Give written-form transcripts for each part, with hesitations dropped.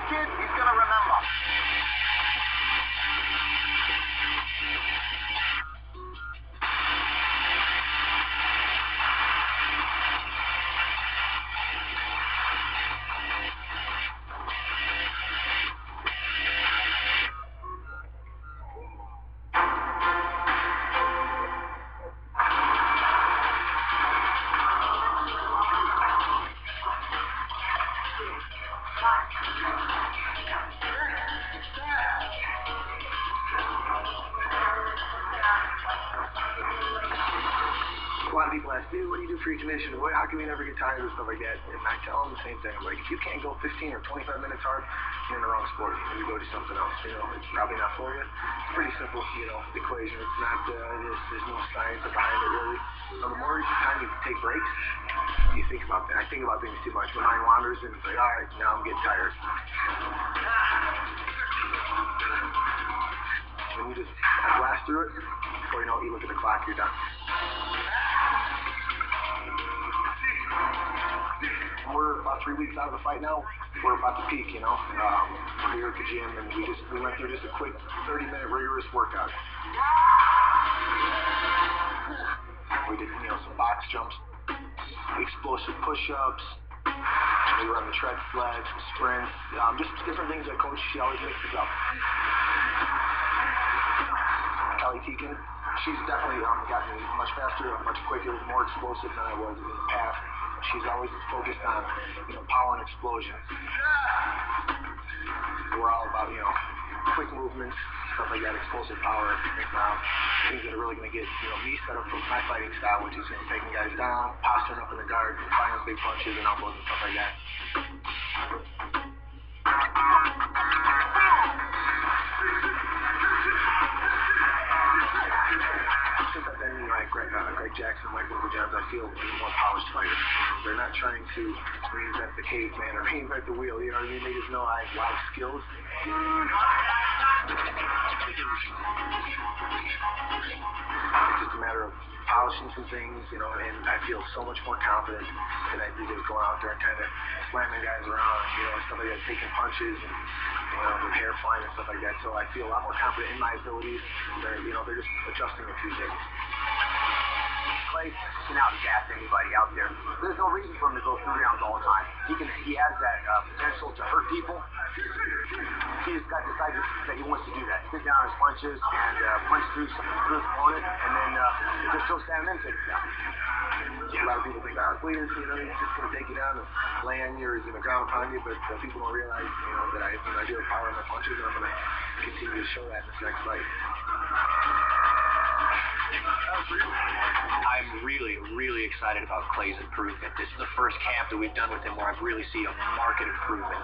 kid, he's gonna remember. A lot of people ask, dude, what do you do for your condition? How can we never get tired and stuff like that? And I tell them the same thing. I'm like, if you can't go 15 or 25 minutes hard, you're in the wrong sport. You need to go do something else. You know, it's probably not for you. It's pretty simple, you know, equation. It's not, there's no science behind it, really. The more time you take breaks, you think about that. I think about things too much. My mind wanders and it's like, all right, now I'm getting tired. When you just blast through it, before you know it, you look at the clock, you're done. We're about 3 weeks out of the fight now. We're about to peak, you know. We're here at the gym, and we went through just a quick 30-minute rigorous workout. We did, you know, some box jumps, explosive push-ups. We were on the tread sled, some sprints, just different things that Coach, she always mixes up. Kelly Teakin, she's definitely gotten much faster, much quicker, more explosive than I was in the past. She's always focused on, you know, power and explosion. We're all about, you know, quick movements, stuff like that, explosive power, things that are really going to get, you know, me set up for my fighting style, which is, you know, taking guys down, posturing up in the guard, firing big punches and elbows and stuff like that. Since I've been, you know, at Greg Jackson, Michael Jones, I feel a more polished fighter. They're not trying to reinvent the caveman or reinvent the wheel, you know what I mean? They just know I have a lot of skills. It's just a matter of polishing some things, you know, and I feel so much more confident than I did just going out there and kind of slamming guys around, you know, stuff like that, taking punches and, you know, with hair flying and stuff like that. So I feel a lot more confident in my abilities. They're just adjusting a few things. Clay can outgas anybody out there. There's no reason for him to go 3 rounds all the time. He has that potential to hurt people. He just got decided that he wants to do that. Sit down his punches and punch through his opponent, and then just still stand and take it down. A lot of people think Cletus, you know, he's just going to take you down and lay on you or he's going to ground upon you, but people don't realize, you know, that I do have power in my punches, and I'm going to continue to show that in this next fight. I'm really excited about Clay's improvement. This is the first camp that we've done with him where I've really seen a marked improvement.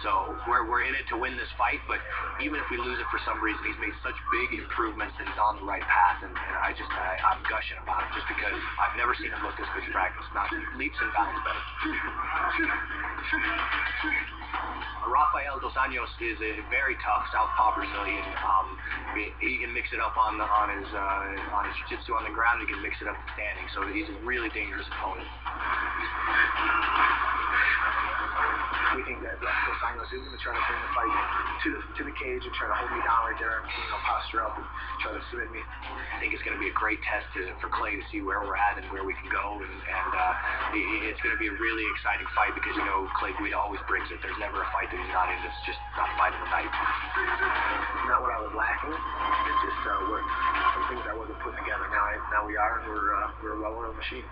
So we're in it to win this fight, but even if we lose it for some reason, he's made such big improvements that he's on the right path, and I'm gushing about it just because I've never seen him look this good in practice. Not leaps and bounds better. Rafael Dos Anjos is a very tough southpaw Brazilian. He can mix it up on his jiu-jitsu on the ground. He can mix it up standing. So he's a really dangerous opponent. We think that Dos Anjos is going to try to bring the fight to the cage and try to hold me down right there and, you know, posture up and try to submit me. I think it's going to be a great test for Clay to see where we're at and where we can go, and it's going to be a really exciting fight because, you know, Clay Guida always brings it. There's never a fight that he's not in that's just not fight of the night. Not what I was lacking. It's just some things I wasn't putting together. Now we are, and we're a well-oiled machine.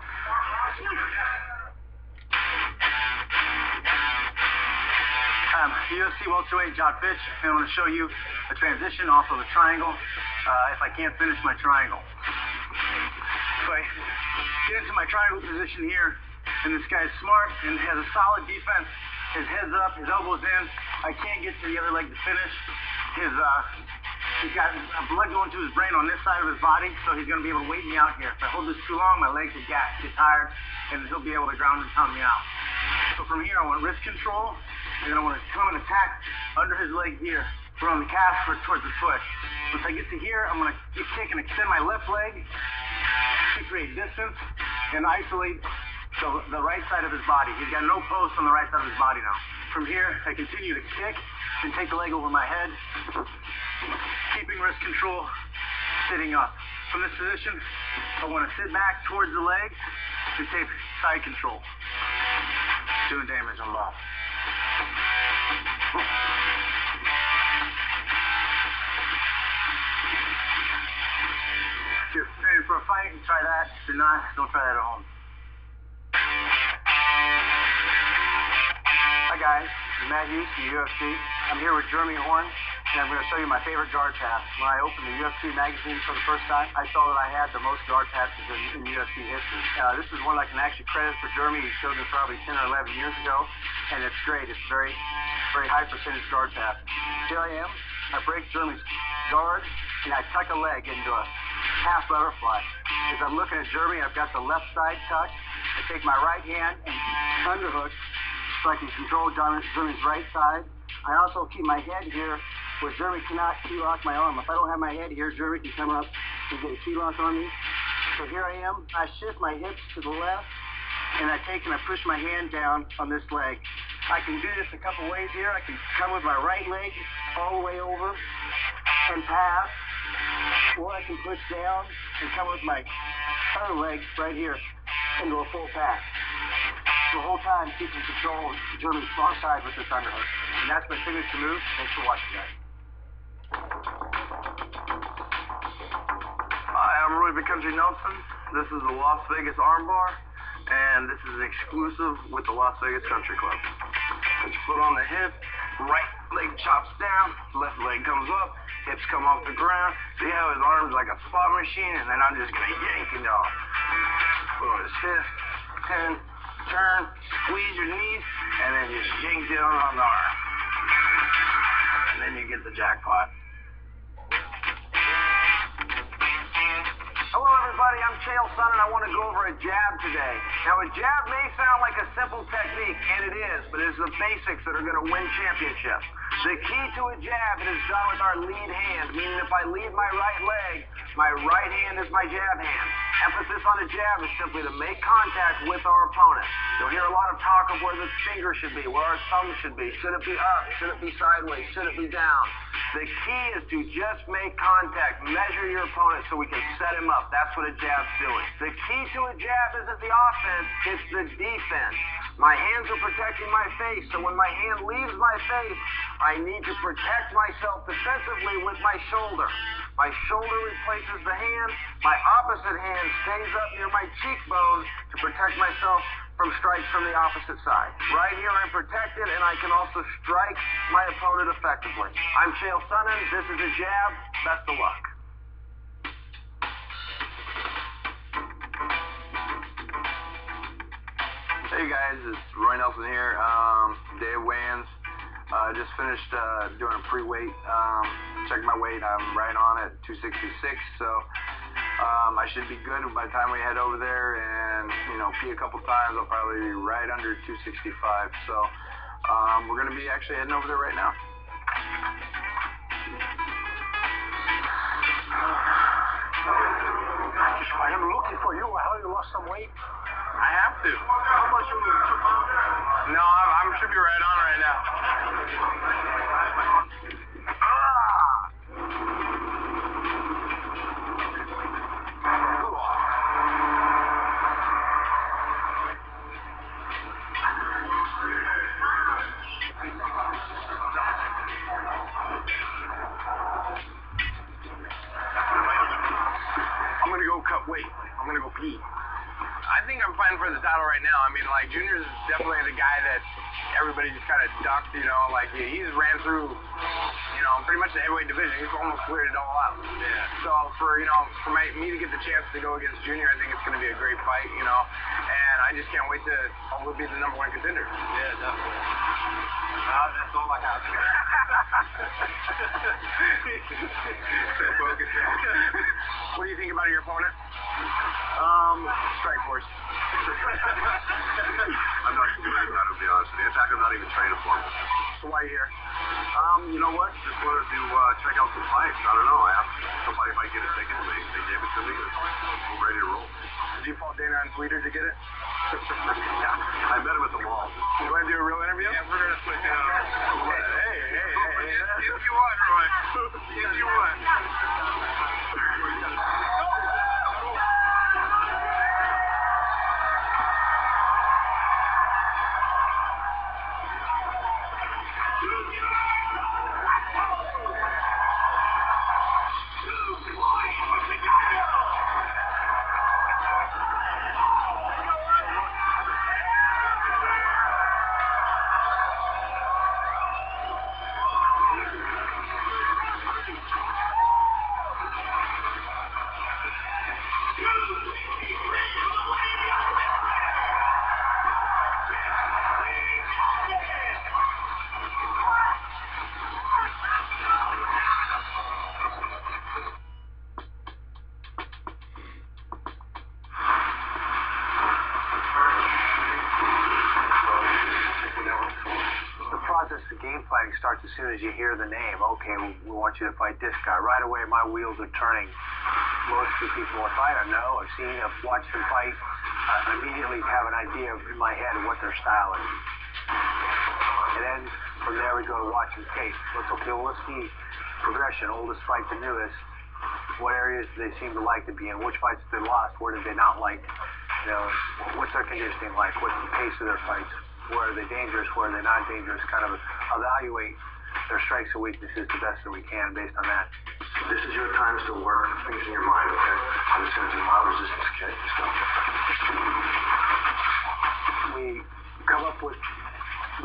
UFC welterweight John Fitch, and I'm going to show you a transition off of a triangle if I can't finish my triangle. So I get into my triangle position here, and this guy's smart and has a solid defense. His head's up, his elbow's in. I can't get to the other leg to finish. He's got blood going to his brain on this side of his body, so he's going to be able to wait me out here. If I hold this too long, my legs will get tired, and he'll be able to ground and pound me out. So from here, I want wrist control, and then I want to come and attack under his leg here, from the calf towards the foot. Once I get to here, I'm going to kick and extend my left leg to create distance and isolate the right side of his body. He's got no post on the right side of his body now. From here, I continue to kick and take the leg over my head, keeping wrist control, sitting up. From this position, I want to sit back towards the leg and take side control. Doing damage on both. If you're preparing for a fight, try that. If you're not, don't try that at home. Hi guys, this is Matt Hughes from the UFC. I'm here with Jeremy Horn, and I'm going to show you my favorite guard pass. When I opened the UFC magazine for the first time, I saw that I had the most guard passes in UFC history. This is one I can actually credit for Jeremy. He showed me probably 10 or 11 years ago, and it's great. It's very high percentage guard pass. Here I am. I break Jeremy's guard, and I tuck a leg into a half butterfly. As I'm looking at Jeremy, I've got the left side tucked. I take my right hand and underhook so I can control Jeremy's right side. I also keep my head here where Jeremy cannot key lock my arm. If I don't have my head here, Jeremy can come up and get a key lock on me. So here I am. I shift my hips to the left, and I take and I push my hand down on this leg. I can do this a couple ways here. I can come with my right leg all the way over and pass, or I can push down and come with my other leg right here into a full pass. The whole time keeping control of Jeremy's far side with this underhook. And that's my signature move. Thanks for watching, guys. Hi, I'm Roy Country Nelson. This is the Las Vegas armbar, and this is an exclusive with the Las Vegas Country Club. Put your foot on the hip, right leg chops down, left leg comes up, hips come off the ground. See how his arm's like a slot machine, and then I'm just gonna yank it off. Put on his hip, 10, turn, squeeze your knees, and then just yank down on the arm. And then you get the jackpot. Hello everybody, I'm Chael Sonnen, and I want to go over a jab today. Now a jab may sound like a simple technique, and it is, but it's the basics that are going to win championships. The key to a jab is done with our lead hand, meaning if I lead my right leg, my right hand is my jab hand. Emphasis on a jab is simply to make contact with our opponent. You'll hear a lot of talk of where the finger should be, where our thumb should be. Should it be up? Should it be sideways? Should it be down? The key is to just make contact, measure your opponent so we can set him up. That's what a jab's doing. The key to a jab isn't the offense, it's the defense. My hands are protecting my face, so when my hand leaves my face, I need to protect myself defensively with my shoulder. My shoulder replaces the hand, my opposite hand stays up near my cheekbone to protect myself from strikes from the opposite side. Right here I'm protected, and I can also strike my opponent effectively. I'm Chael Sonnen, this is a jab, best of luck. Hey guys, it's Roy Nelson here, day of weigh-ins. Just finished doing a pre-weight, checked my weight, I'm right on at 266, so I should be good by the time we head over there and, pee a couple times. I'll probably be right under 265, so we're going to be actually heading over there right now. I am looking for you. I heard you lost some weight. I have to. How much you lose? 2 pounds? No, I should be right on right now. I'm gonna go cut weight. I'm gonna go pee. I think I'm fighting for the title right now. I mean, Junior is definitely the guy that everybody just kind of ducked, he's ran through, pretty much the heavyweight division. He's almost cleared it all out. Yeah. So for me to get the chance to go against Junior, I think it's going to be a great fight, and I just can't wait to hopefully be the #1 contender. Yeah, definitely. That's all I have. What do you think about your opponent? Strike force. I'm not sure, to be honest with you. In fact, I'm not even training for him. So why are you here? You know what? Just wanted to check out some fights. I don't know. I asked somebody if I get a ticket, and they gave it to me. We're ready to roll. Did you follow Dana on Twitter to get it? Yeah, I met him at the mall. You want to do a real interview? Yeah, we're gonna switch it up. Hey. If you want, Roy. If you want. The game planning starts as soon as you hear the name. Okay, we want you to fight this guy. Right away, my wheels are turning. Most of the people I fight, I know, I've seen, I've watched them fight. I immediately have an idea in my head of what their style is. And then from there, we go to watching tape. Let's see progression, oldest fight to newest. What areas do they seem to like to be in? Which fights did they lost? Where did they not like? You know, what's their conditioning like? What's the pace of their fights? Where are they dangerous? Where are they not dangerous? Kind of evaluate their strengths and weaknesses the best that we can based on that. This is your time to work things in your mind, okay? I'm just going to do mild resistance, okay? Let's go. We come up with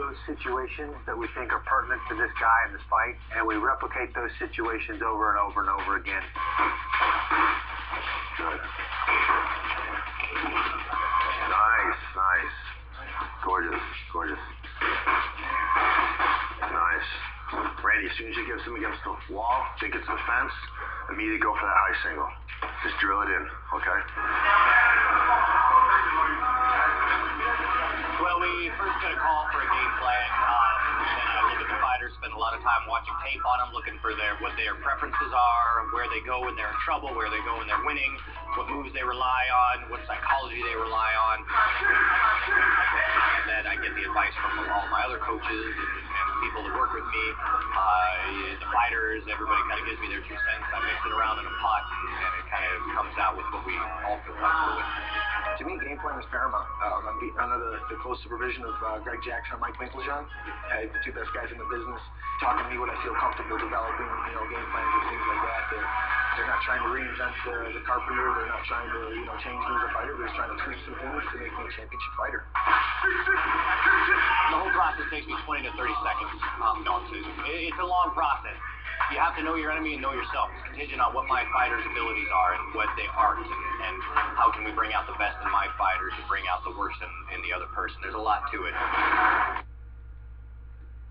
those situations that we think are pertinent to this guy in this fight, and we replicate those situations over and over and over again. Good. Nice. Gorgeous. Nice. Randy, as soon as you get him against the wall, think it's the fence, immediately go for that high single. Just drill it in, okay? Well, we first got a call for a game plan, and I look at the fighters, spend a lot of time watching tape on them, looking for what their preferences are, where they go when they're in trouble, where they go when they're winning, what moves they rely on, what psychology they rely on. And then I get the advice from all my other coaches and people that work with me, the fighters, everybody kind of gives me their 2 cents. I mix it around in a pot, and it kind of comes out with what we all feel comfortable with. To me, game plan is paramount. Under the close supervision of Greg Jackson and Mike Winklejohn, the 2 best guys in the business, talking to me what I feel comfortable developing, game plans and things like that. They're not trying to reinvent the carpenter. They're not trying to, change me as a fighter. They're just trying to tweak some things to make me a championship fighter. The whole process takes me 20 to 30 seconds. It's a long process. You have to know your enemy and know yourself. It's contingent on what my fighters' abilities are and what they aren't, and how can we bring out the best in my fighters and bring out the worst in the other person. There's a lot to it.